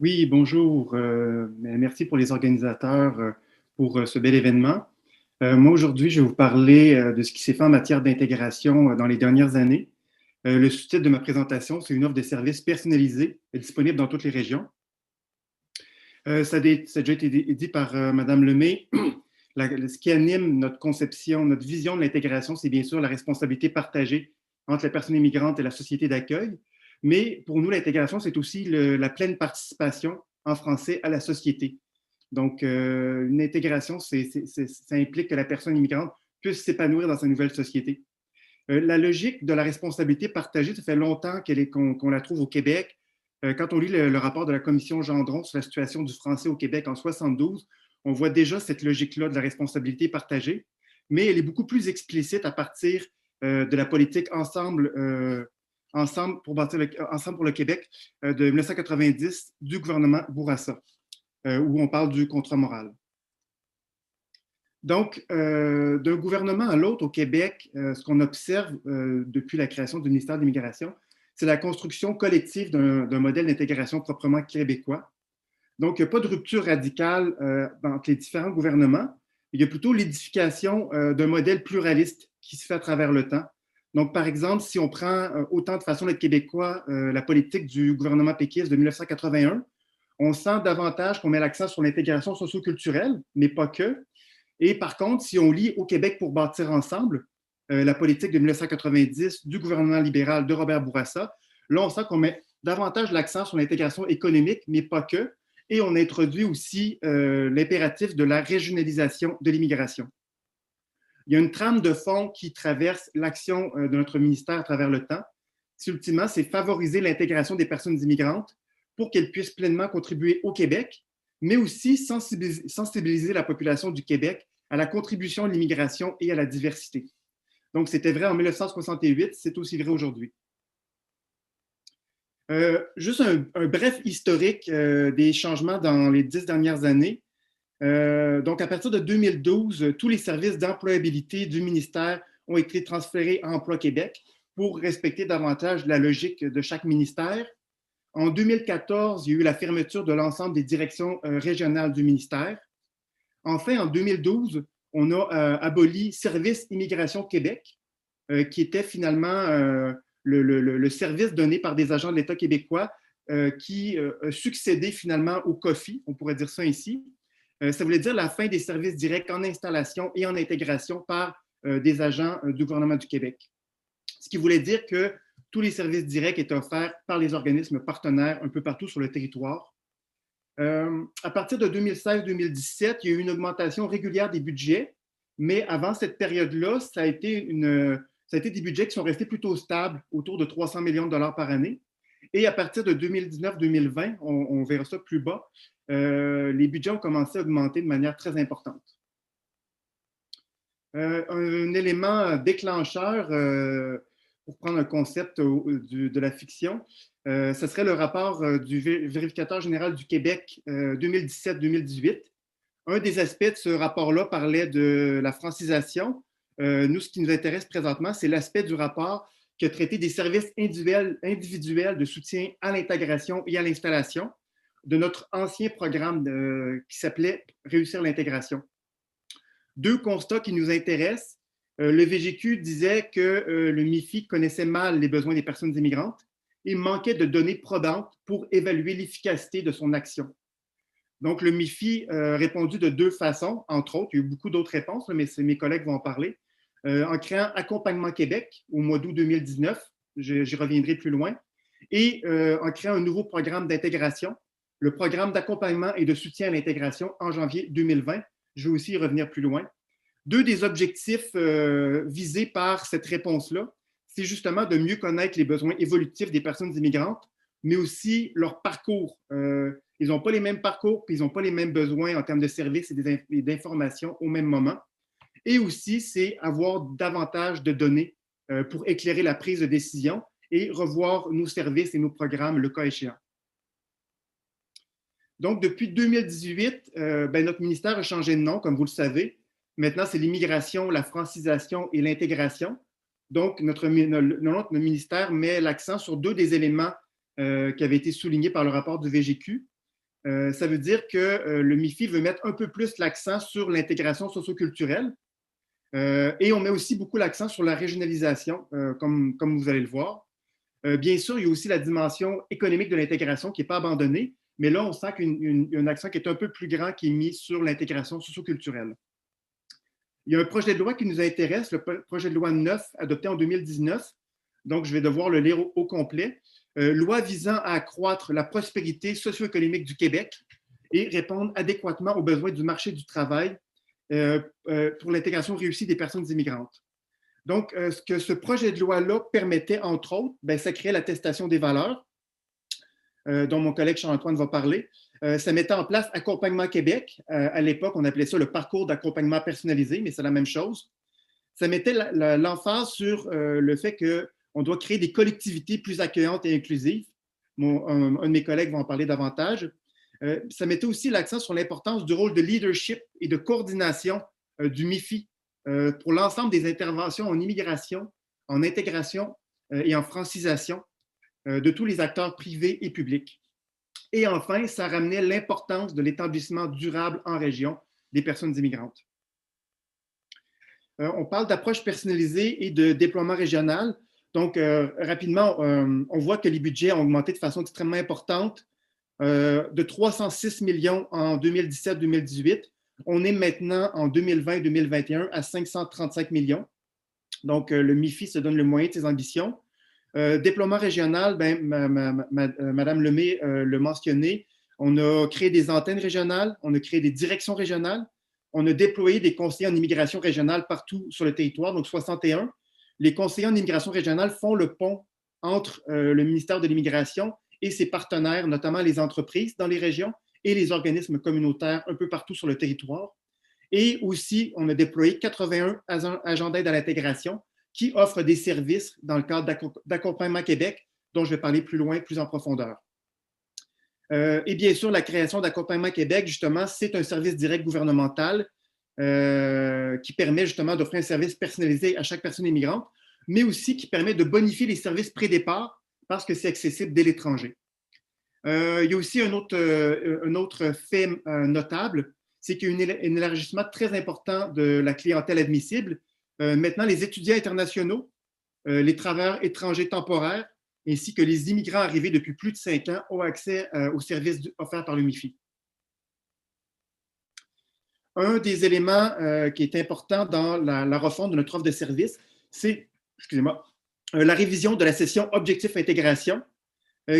Oui, bonjour. Merci pour les organisateurs pour ce bel événement. Moi, aujourd'hui, je vais vous parler de ce qui s'est fait en matière d'intégration dans les dernières années. Le sous-titre de ma présentation, c'est une offre de services personnalisée disponible dans toutes les régions. Ça a déjà été dit par Mme Lemay. Ce qui anime notre conception, notre vision de l'intégration, c'est bien sûr la responsabilité partagée entre la personne immigrante et la société d'accueil. Mais pour nous, l'intégration, c'est aussi la pleine participation en français à la société. Donc, une intégration, ça implique que la personne immigrante puisse s'épanouir dans sa nouvelle société. La logique de la responsabilité partagée, ça fait longtemps qu'on la trouve au Québec. Quand on lit le rapport de la commission Gendron sur la situation du français au Québec en 72, on voit déjà cette logique-là de la responsabilité partagée, mais elle est beaucoup plus explicite à partir de la politique ensemble pour bâtir ensemble pour le Québec de 1990 du gouvernement Bourassa, où on parle du contrat moral. Donc, d'un gouvernement à l'autre au Québec, ce qu'on observe depuis la création du ministère de l'Immigration, c'est la construction collective d'un modèle d'intégration proprement québécois. Donc, il n'y a pas de rupture radicale entre les différents gouvernements. Il y a plutôt l'édification d'un modèle pluraliste qui se fait à travers le temps. Donc, par exemple, si on prend autant de façon d'être québécois, la politique du gouvernement péquiste de 1981, on sent davantage qu'on met l'accent sur l'intégration socioculturelle, mais pas que. Et par contre, si on lit Au Québec pour bâtir ensemble, la politique de 1990 du gouvernement libéral de Robert Bourassa, là, on sent qu'on met davantage l'accent sur l'intégration économique, mais pas que. Et on introduit aussi l'impératif de la régionalisation de l'immigration. Il y a une trame de fond qui traverse l'action de notre ministère à travers le temps. Ultimement, c'est favoriser l'intégration des personnes immigrantes pour qu'elles puissent pleinement contribuer au Québec, mais aussi sensibiliser la population du Québec à la contribution de l'immigration et à la diversité. Donc, c'était vrai en 1968, c'est aussi vrai aujourd'hui. Juste un bref historique des changements dans les 10 dernières années. Donc, à partir de 2012, tous les services d'employabilité du ministère ont été transférés à Emploi Québec pour respecter davantage la logique de chaque ministère. En 2014, il y a eu la fermeture de l'ensemble des directions régionales du ministère. Enfin, en 2012, on a aboli Service Immigration Québec, qui était finalement le service donné par des agents de l'État québécois qui succédait finalement au COFI, on pourrait dire ça ici. Ça voulait dire la fin des services directs en installation et en intégration par des agents du gouvernement du Québec. Ce qui voulait dire que tous les services directs étaient offerts par les organismes partenaires un peu partout sur le territoire. À partir de 2016-2017, il y a eu une augmentation régulière des budgets, mais avant cette période-là, ça a été des budgets qui sont restés plutôt stables, autour de 300 millions de dollars par année. Et à partir de 2019-2020, on verra ça plus bas, les budgets ont commencé à augmenter de manière très importante. Un élément déclencheur, pour prendre un concept de la fiction, ce serait le rapport du vérificateur général du Québec 2017-2018. Un des aspects de ce rapport-là parlait de la francisation. Nous, ce qui nous intéresse présentement, c'est l'aspect du rapport qui a traité des services individuels de soutien à l'intégration et à l'installation de notre ancien programme qui s'appelait Réussir l'intégration. Deux constats qui nous intéressent. Le VGQ disait que le MIFI connaissait mal les besoins des personnes immigrantes et manquait de données probantes pour évaluer l'efficacité de son action. Donc, le MIFI a répondu de deux façons, entre autres. Il y a eu beaucoup d'autres réponses, mais mes collègues vont en parler. En créant Accompagnement Québec au mois d'août 2019, j'y reviendrai plus loin, et en créant un nouveau programme d'intégration, le programme d'accompagnement et de soutien à l'intégration en janvier 2020. Je vais aussi y revenir plus loin. Deux des objectifs visés par cette réponse-là, c'est justement de mieux connaître les besoins évolutifs des personnes immigrantes, mais aussi leur parcours. Ils n'ont pas les mêmes parcours, puis ils n'ont pas les mêmes besoins en termes de services et d'informations au même moment. Et aussi, c'est avoir davantage de données pour éclairer la prise de décision et revoir nos services et nos programmes le cas échéant. Donc, depuis 2018, notre ministère a changé de nom, comme vous le savez. Maintenant, c'est l'immigration, la francisation et l'intégration. Donc, notre ministère met l'accent sur deux des éléments qui avaient été soulignés par le rapport du VGQ. Ça veut dire que le MIFI veut mettre un peu plus l'accent sur l'intégration socioculturelle et on met aussi beaucoup l'accent sur la régionalisation, comme vous allez le voir. Bien sûr, il y a aussi la dimension économique de l'intégration qui n'est pas abandonnée, mais là, on sent qu'il y a un accent qui est un peu plus grand qui est mis sur l'intégration socioculturelle. Il y a un projet de loi qui nous intéresse, le projet de loi 9, adopté en 2019. Donc, je vais devoir le lire au complet. Loi visant à accroître la prospérité socio-économique du Québec et répondre adéquatement aux besoins du marché du travail pour l'intégration réussie des personnes immigrantes. Donc, ce que ce projet de loi-là permettait, entre autres, ça créait l'attestation des valeurs, dont mon collègue Charles-Antoine va parler. Ça mettait en place Accompagnement Québec. À l'époque, on appelait ça le parcours d'accompagnement personnalisé, mais c'est la même chose. Ça mettait l'emphase sur le fait qu'on doit créer des collectivités plus accueillantes et inclusives. Un de mes collègues va en parler davantage. Ça mettait aussi l'accent sur l'importance du rôle de leadership et de coordination du MIFI pour l'ensemble des interventions en immigration, en intégration et en francisation de tous les acteurs privés et publics. Et enfin, ça ramenait l'importance de l'établissement durable en région des personnes immigrantes. On parle d'approche personnalisée et de déploiement régional. Donc, rapidement, on voit que les budgets ont augmenté de façon extrêmement importante, de 306 millions en 2017-2018. On est maintenant en 2020-2021 à 535 millions. Donc, le MIFI se donne le moyen de ses ambitions. Déploiement régional, Madame Lemay l'a mentionné, on a créé des antennes régionales, on a créé des directions régionales, on a déployé des conseillers en immigration régionale partout sur le territoire, donc 61. Les conseillers en immigration régionale font le pont entre le ministère de l'Immigration et ses partenaires, notamment les entreprises dans les régions et les organismes communautaires un peu partout sur le territoire. Et aussi, on a déployé 81 agents d'aide à l'intégration qui offrent des services dans le cadre d'Accompagnement Québec, dont je vais parler plus loin, plus en profondeur. Et bien sûr, la création d'Accompagnement Québec, justement, c'est un service direct gouvernemental qui permet justement d'offrir un service personnalisé à chaque personne immigrante, mais aussi qui permet de bonifier les services pré-départ parce que c'est accessible dès l'étranger. Il y a aussi un autre fait notable, c'est qu'il y a un élargissement très important de la clientèle admissible. Maintenant, les étudiants internationaux, les travailleurs étrangers temporaires, ainsi que les immigrants arrivés depuis plus de 5 ans ont accès aux services offerts par le MIFI. Un des éléments qui est important dans la refonte de notre offre de services, c'est, la révision de la session Objectif Intégration,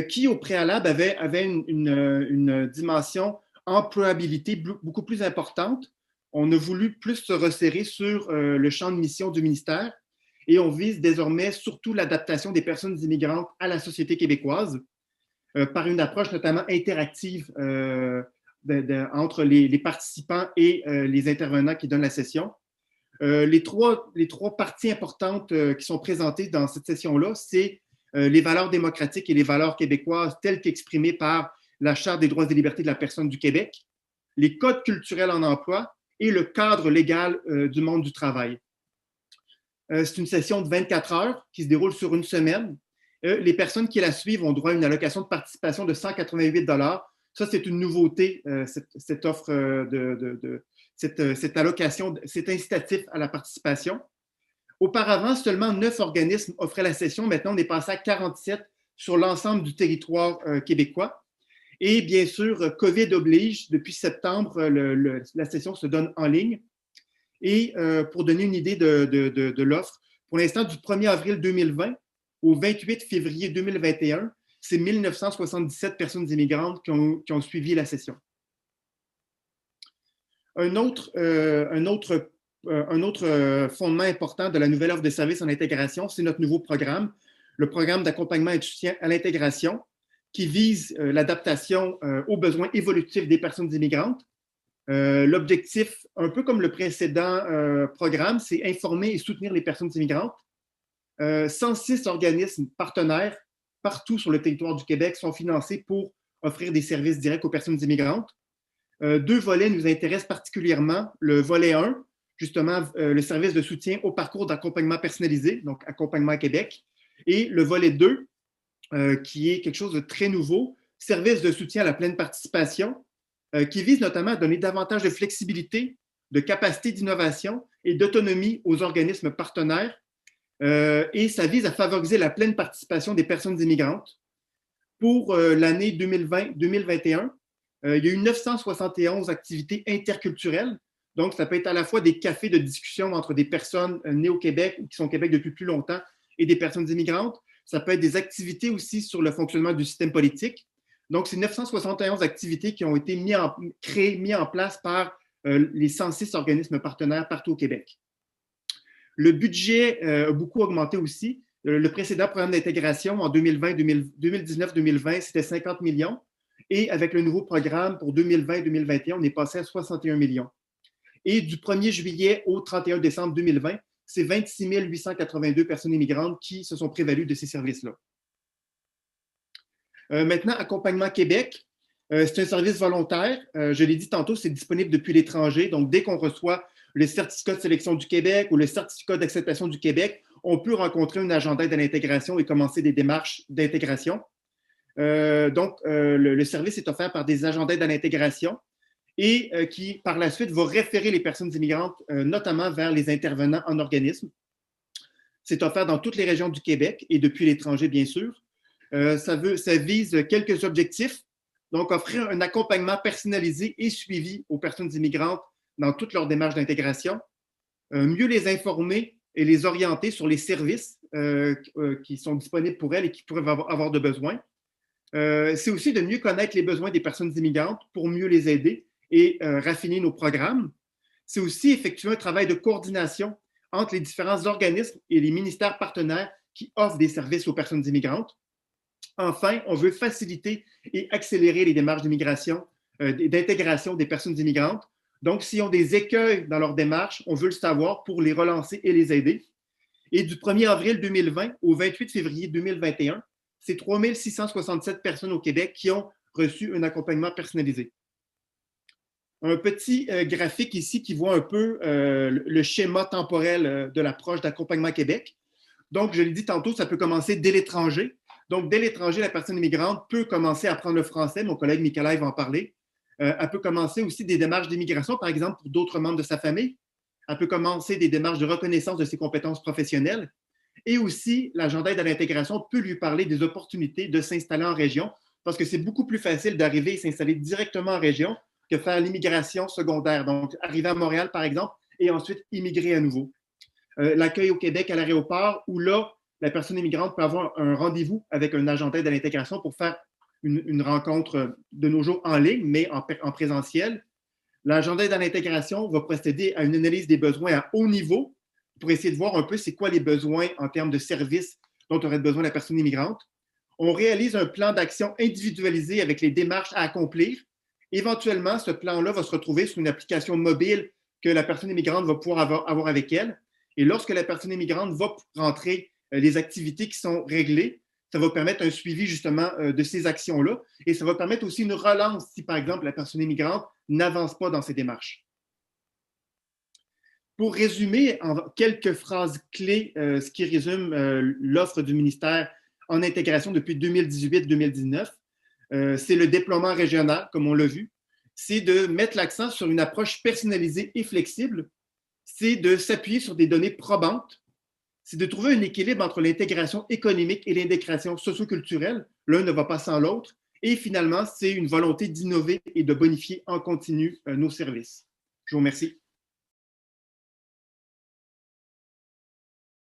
qui au préalable avait une dimension employabilité beaucoup plus importante. On a voulu plus se resserrer sur le champ de mission du ministère et on vise désormais surtout l'adaptation des personnes immigrantes à la société québécoise par une approche notamment interactive entre les participants et les intervenants qui donnent la session. Les trois parties importantes qui sont présentées dans cette session-là, c'est les valeurs démocratiques et les valeurs québécoises telles qu'exprimées par la Charte des droits et libertés de la personne du Québec, les codes culturels en emploi et le cadre légal du monde du travail. C'est une session de 24 heures qui se déroule sur une semaine. Les personnes qui la suivent ont droit à une allocation de participation de 188 $. Ça, c'est une nouveauté, cette offre, cette allocation, cet incitatif à la participation. Auparavant, seulement 9 organismes offraient la session. Maintenant, on est passé à 47 sur l'ensemble du territoire québécois. Et bien sûr, COVID oblige, depuis septembre, la session se donne en ligne. Et pour donner une idée de l'offre, pour l'instant, du 1er avril 2020 au 28 février 2021, c'est 1977 personnes immigrantes qui ont suivi la session. Un autre fondement important de la nouvelle offre de services en intégration, c'est notre nouveau programme, le programme d'accompagnement et de soutien à l'intégration, qui vise l'adaptation aux besoins évolutifs des personnes immigrantes. L'objectif, un peu comme le précédent programme, c'est informer et soutenir les personnes immigrantes. 106 organismes partenaires partout sur le territoire du Québec sont financés pour offrir des services directs aux personnes immigrantes. 2 volets nous intéressent particulièrement. Le volet 1, justement, le service de soutien au parcours d'accompagnement personnalisé, donc Accompagnement Québec. Et le volet 2, qui est quelque chose de très nouveau, services de soutien à la pleine participation, qui visent notamment à donner davantage de flexibilité, de capacité d'innovation et d'autonomie aux organismes partenaires. Et ça vise à favoriser la pleine participation des personnes immigrantes. Pour l'année 2020-2021, il y a eu 971 activités interculturelles. Donc, ça peut être à la fois des cafés de discussion entre des personnes nées au Québec ou qui sont au Québec depuis plus longtemps et des personnes immigrantes. Ça peut être des activités aussi sur le fonctionnement du système politique. Donc, c'est 971 activités qui ont été mises en place par les 106 organismes partenaires partout au Québec. Le budget a beaucoup augmenté aussi. Le précédent programme d'intégration en 2019-2020, c'était 50 millions. Et avec le nouveau programme pour 2020-2021, on est passé à 61 millions. Et du 1er juillet au 31 décembre 2020, c'est 26 882 personnes immigrantes qui se sont prévalues de ces services-là. Maintenant, Accompagnement Québec, c'est un service volontaire. Je l'ai dit tantôt, c'est disponible depuis l'étranger. Donc, dès qu'on reçoit le certificat de sélection du Québec ou le certificat d'acceptation du Québec, on peut rencontrer un agent d'aide à l'intégration et commencer des démarches d'intégration. Le service est offert par des agents d'aide à l'intégration et qui, par la suite, va référer les personnes immigrantes, notamment vers les intervenants en organisme. C'est offert dans toutes les régions du Québec et depuis l'étranger, bien sûr. Ça vise quelques objectifs. Donc, offrir un accompagnement personnalisé et suivi aux personnes immigrantes dans toutes leurs démarches d'intégration, mieux les informer et les orienter sur les services qui sont disponibles pour elles et qui pourraient avoir de besoin. C'est aussi de mieux connaître les besoins des personnes immigrantes pour mieux les aider et raffiner nos programmes. C'est aussi effectuer un travail de coordination entre les différents organismes et les ministères partenaires qui offrent des services aux personnes immigrantes. Enfin, on veut faciliter et accélérer les démarches d'immigration, d'intégration des personnes immigrantes. Donc, s'ils ont des écueils dans leur démarche, on veut le savoir pour les relancer et les aider. Et du 1er avril 2020 au 28 février 2021, c'est 3 667 personnes au Québec qui ont reçu un accompagnement personnalisé. Un petit graphique ici qui voit un peu le schéma temporel de l'approche d'Accompagnement Québec. Donc, je l'ai dit tantôt, ça peut commencer dès l'étranger. Donc, dès l'étranger, la personne immigrante peut commencer à apprendre le français. Mon collègue Nicolas va en parler. Elle peut commencer aussi des démarches d'immigration, par exemple, pour d'autres membres de sa famille. Elle peut commencer des démarches de reconnaissance de ses compétences professionnelles. Et aussi, l'agent d'aide à l'intégration peut lui parler des opportunités de s'installer en région parce que c'est beaucoup plus facile d'arriver et s'installer directement en région que faire l'immigration secondaire. Donc, arriver à Montréal, par exemple, et ensuite immigrer à nouveau. L'accueil au Québec à l'aéroport, où là, la personne immigrante peut avoir un rendez-vous avec un agent d'aide à l'intégration pour faire une rencontre de nos jours en ligne, mais en présentiel. L'agent d'aide à l'intégration va procéder à une analyse des besoins à haut niveau pour essayer de voir un peu c'est quoi les besoins en termes de services dont aurait besoin la personne immigrante. On réalise un plan d'action individualisé avec les démarches à accomplir. Éventuellement, ce plan-là va se retrouver sur une application mobile que la personne immigrante va pouvoir avoir avec elle. Et lorsque la personne immigrante va rentrer les activités qui sont réglées, ça va permettre un suivi justement de ces actions-là. Et ça va permettre aussi une relance si, par exemple, la personne immigrante n'avance pas dans ses démarches. Pour résumer en quelques phrases clés ce qui résume l'offre du ministère en intégration depuis 2018-2019, c'est le déploiement régional, comme on l'a vu. C'est de mettre l'accent sur une approche personnalisée et flexible. C'est de s'appuyer sur des données probantes. C'est de trouver un équilibre entre l'intégration économique et l'intégration socioculturelle. L'un ne va pas sans l'autre. Et finalement, c'est une volonté d'innover et de bonifier en continu nos services. Je vous remercie.